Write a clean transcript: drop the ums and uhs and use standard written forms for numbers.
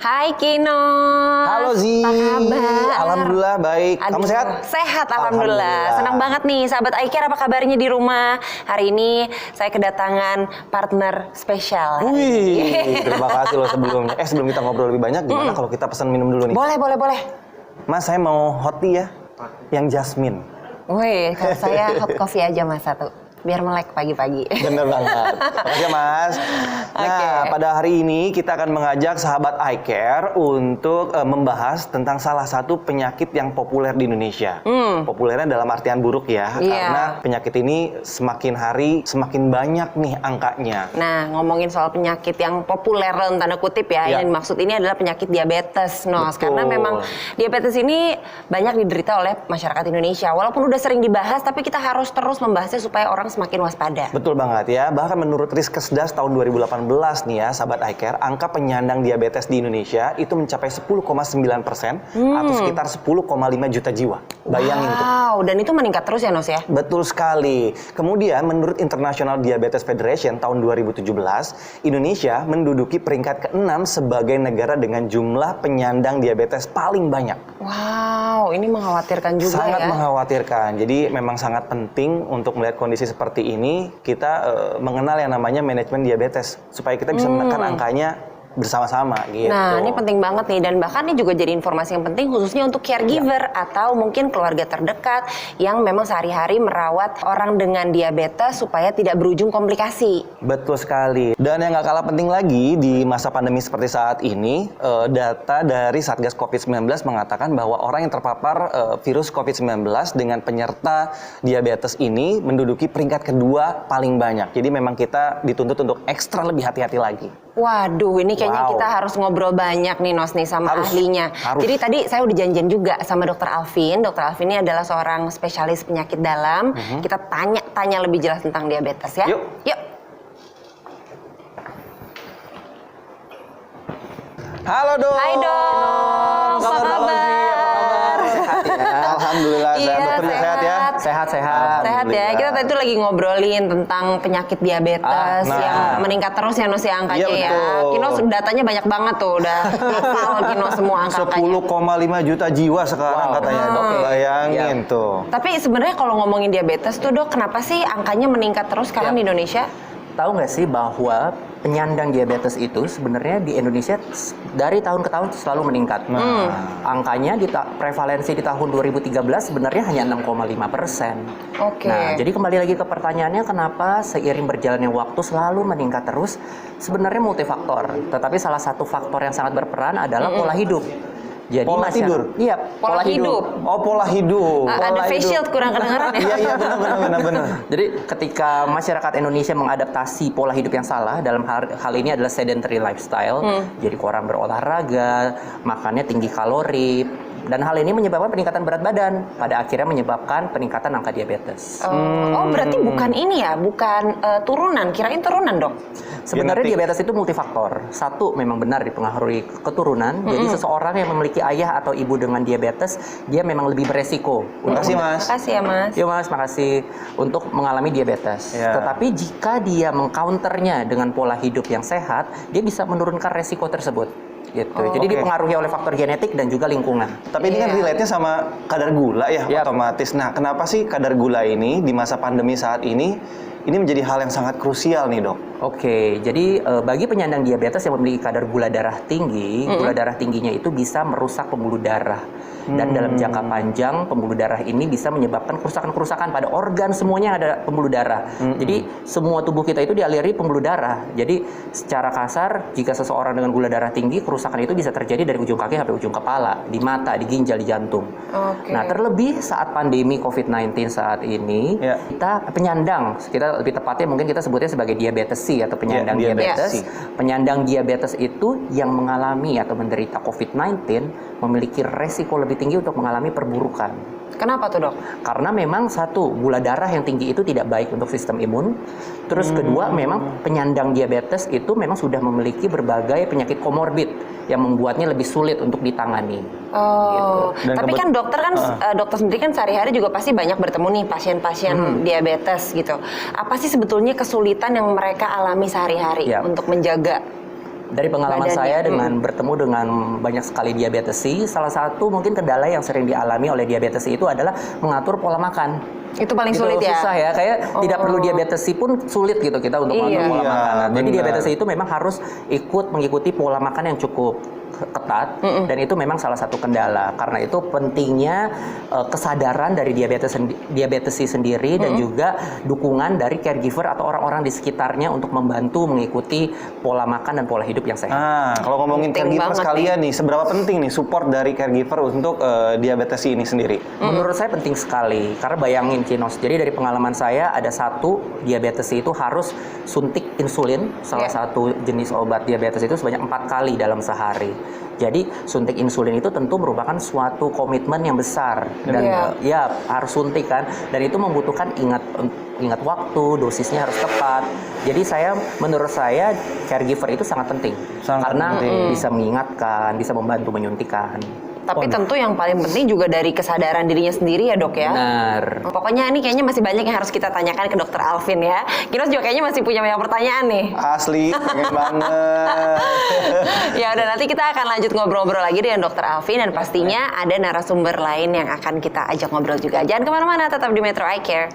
Hai Kino. Halo Zi. Apa kabar? Alhamdulillah baik. Kamu sehat? Sehat, alhamdulillah. Senang banget nih sahabat iCare, apa kabarnya di rumah? Hari ini saya kedatangan partner spesial. Wih, terima kasih loh sebelumnya. Sebelum kita ngobrol lebih banyak, gimana kalau kita pesan minum dulu nih? Boleh. Mas, saya mau hot tea ya, yang jasmine. Wih, kalau saya hot coffee aja mas satu. Biar melek pagi-pagi. Bener banget. Makasih Mas. Nah, pada hari ini kita akan mengajak sahabat iCare untuk membahas tentang salah satu penyakit yang populer di Indonesia. Populernya dalam artian buruk ya, karena penyakit ini semakin hari semakin banyak nih angkanya. Nah, ngomongin soal penyakit yang populer dalam tanda kutip ya, yang dimaksud ini adalah penyakit diabetes, Nos. Karena memang diabetes ini banyak diderita oleh masyarakat Indonesia. Walaupun udah sering dibahas, tapi kita harus terus membahasnya supaya orang semakin waspada. Betul banget ya. Bahkan menurut Riskesdas tahun 2018 nih ya, sahabat iCare, angka penyandang diabetes di Indonesia itu mencapai 10,9% atau sekitar 10,5 juta jiwa. Bayangin tuh. Wow, dan itu meningkat terus ya, Nos ya? Betul sekali. Kemudian menurut International Diabetes Federation tahun 2017, Indonesia menduduki peringkat ke-6 sebagai negara dengan jumlah penyandang diabetes paling banyak. Wow, ini mengkhawatirkan juga sangat ya. Sangat mengkhawatirkan. Jadi memang sangat penting untuk melihat kondisi seperti ini, kita mengenal yang namanya manajemen diabetes supaya kita bisa menekan angkanya bersama-sama gitu. Nah, ini penting banget nih, dan bahkan ini juga jadi informasi yang penting khususnya untuk caregiver atau mungkin keluarga terdekat yang memang sehari-hari merawat orang dengan diabetes supaya tidak berujung komplikasi. Betul sekali. Dan yang gak kalah penting lagi di masa pandemi seperti saat ini, data dari Satgas COVID-19 mengatakan bahwa orang yang terpapar virus COVID-19 dengan penyerta diabetes ini menduduki peringkat kedua paling banyak. Jadi memang kita dituntut untuk ekstra lebih hati-hati lagi. Waduh, ini kayaknya kita harus ngobrol banyak nih, Nos, nih sama ahlinya. Jadi tadi saya udah janjian juga sama Dr. Alvin. Dr. Alvin ini adalah seorang spesialis penyakit dalam. Kita tanya lebih jelas tentang diabetes ya. Yuk. Halo Dok. Hai Dok. Apa kabar? Sehat ya. Alhamdulillah sehat. Dokternya sehat ya. Sehat ya. Kita tadi tuh lagi ngobrolin tentang penyakit diabetes yang meningkat terus ya, Nos, ya, angkanya ya. Kino datanya banyak banget tuh, udah hafal Kino semua angka-angkanya. 10,5 juta jiwa sekarang katanya, Dok. Bayangin tuh. Tapi sebenarnya kalau ngomongin diabetes tuh, Dok, kenapa sih angkanya meningkat terus sekarang di Indonesia? Tahu nggak sih bahwa penyandang diabetes itu sebenarnya di Indonesia dari tahun ke tahun selalu meningkat. Angkanya prevalensi di tahun 2013 sebenarnya hanya 6,5%. Nah, jadi kembali lagi ke pertanyaannya, kenapa seiring berjalannya waktu selalu meningkat terus? Sebenarnya multifaktor, tetapi salah satu faktor yang sangat berperan adalah pola hidup. Jadi pola tidur? Iya, pola hidup. Oh, pola hidup. Ada face shield kurang kedengeran ya? Iya, benar. Jadi ketika masyarakat Indonesia mengadaptasi pola hidup yang salah, dalam hal ini adalah sedentary lifestyle, jadi kurang berolahraga, makannya tinggi kalori, dan hal ini menyebabkan peningkatan berat badan, pada akhirnya menyebabkan peningkatan angka diabetes. Oh, berarti bukan ini ya, bukan turunan, kirain turunan, Dok? Sebenarnya diabetes itu multifaktor. Satu, memang benar dipengaruhi keturunan. Jadi seseorang yang memiliki ayah atau ibu dengan diabetes, dia memang lebih beresiko. Makasih Mas. Makasih ya Mas. Iya Mas, makasih untuk mengalami diabetes. Tetapi jika dia mengcounternya dengan pola hidup yang sehat, dia bisa menurunkan resiko tersebut. Gitu. Jadi dipengaruhi oleh faktor genetik dan juga lingkungan. Tapi ini kan relate-nya sama kadar gula ya, otomatis. Nah, kenapa sih kadar gula ini di masa pandemi saat ini menjadi hal yang sangat krusial nih, Dok? Jadi bagi penyandang diabetes yang memiliki kadar gula darah tinggi, gula darah tingginya itu bisa merusak pembuluh darah. Dan dalam jangka panjang, pembuluh darah ini bisa menyebabkan kerusakan-kerusakan pada organ semuanya yang ada pembuluh darah. Jadi semua tubuh kita itu dialiri pembuluh darah. Jadi secara kasar, jika seseorang dengan gula darah tinggi, kerusakan itu bisa terjadi dari ujung kaki sampai ujung kepala, di mata, di ginjal, di jantung. Nah, terlebih saat pandemi COVID-19 saat ini, kita penyandang, kita lebih tepatnya mungkin kita sebutnya sebagai diabetes atau penyandang diabetes. Penyandang diabetes itu yang mengalami atau menderita COVID-19 memiliki resiko lebih tinggi untuk mengalami perburukan. Kenapa tuh, Dok? Karena memang satu, gula darah yang tinggi itu tidak baik untuk sistem imun. Terus kedua, memang penyandang diabetes itu memang sudah memiliki berbagai penyakit komorbid yang membuatnya lebih sulit untuk ditangani. Gitu. Tapi kan dokter kan dokter sendiri kan sehari-hari juga pasti banyak bertemu nih pasien-pasien diabetes gitu. Apa sih sebetulnya kesulitan yang mereka alami sehari-hari untuk menjaga Dari pengalaman badannya. saya dengan bertemu dengan banyak sekali diabetesi, salah satu mungkin kendala yang sering dialami oleh diabetesi itu adalah mengatur pola makan. Itu paling Gitu sulit loh, ya. susah ya, kayak tidak perlu diabetesi pun sulit gitu kita untuk mengatur pola Iya, makanan. Jadi benar. diabetesi itu memang harus mengikuti pola makan yang cukup ketat, dan itu memang salah satu kendala. Karena itu pentingnya kesadaran dari diabetesi sendiri dan juga dukungan dari caregiver atau orang-orang di sekitarnya untuk membantu mengikuti pola makan dan pola hidup yang sehat. Nah, kalau ngomongin Penting caregiver banget sekalian nih, seberapa penting nih support dari caregiver untuk diabetes ini sendiri? Menurut saya penting sekali, karena bayangin Kinos, jadi dari pengalaman saya ada satu diabetes itu harus suntik insulin, salah Ya. satu jenis obat diabetes itu sebanyak 4 kali dalam sehari. Jadi suntik insulin itu tentu merupakan suatu komitmen yang besar dan Iya. ya harus suntik kan, dan itu membutuhkan ingat waktu, dosisnya harus tepat. Jadi menurut saya caregiver itu sangat penting Sangat karena penting. bisa mengingatkan, bisa membantu menyuntikan. Tapi tentu yang paling penting juga dari kesadaran dirinya sendiri ya dok ya. Benar. Pokoknya ini kayaknya masih banyak yang harus kita tanyakan ke dokter Alvin ya. Kinos juga kayaknya masih punya banyak pertanyaan nih. Asli, pengen banget. Ya udah, nanti kita akan lanjut ngobrol-ngobrol lagi dengan dokter Alvin dan pastinya ada narasumber lain yang akan kita ajak ngobrol juga. Jangan kemana-mana, tetap di Metro Eye Care.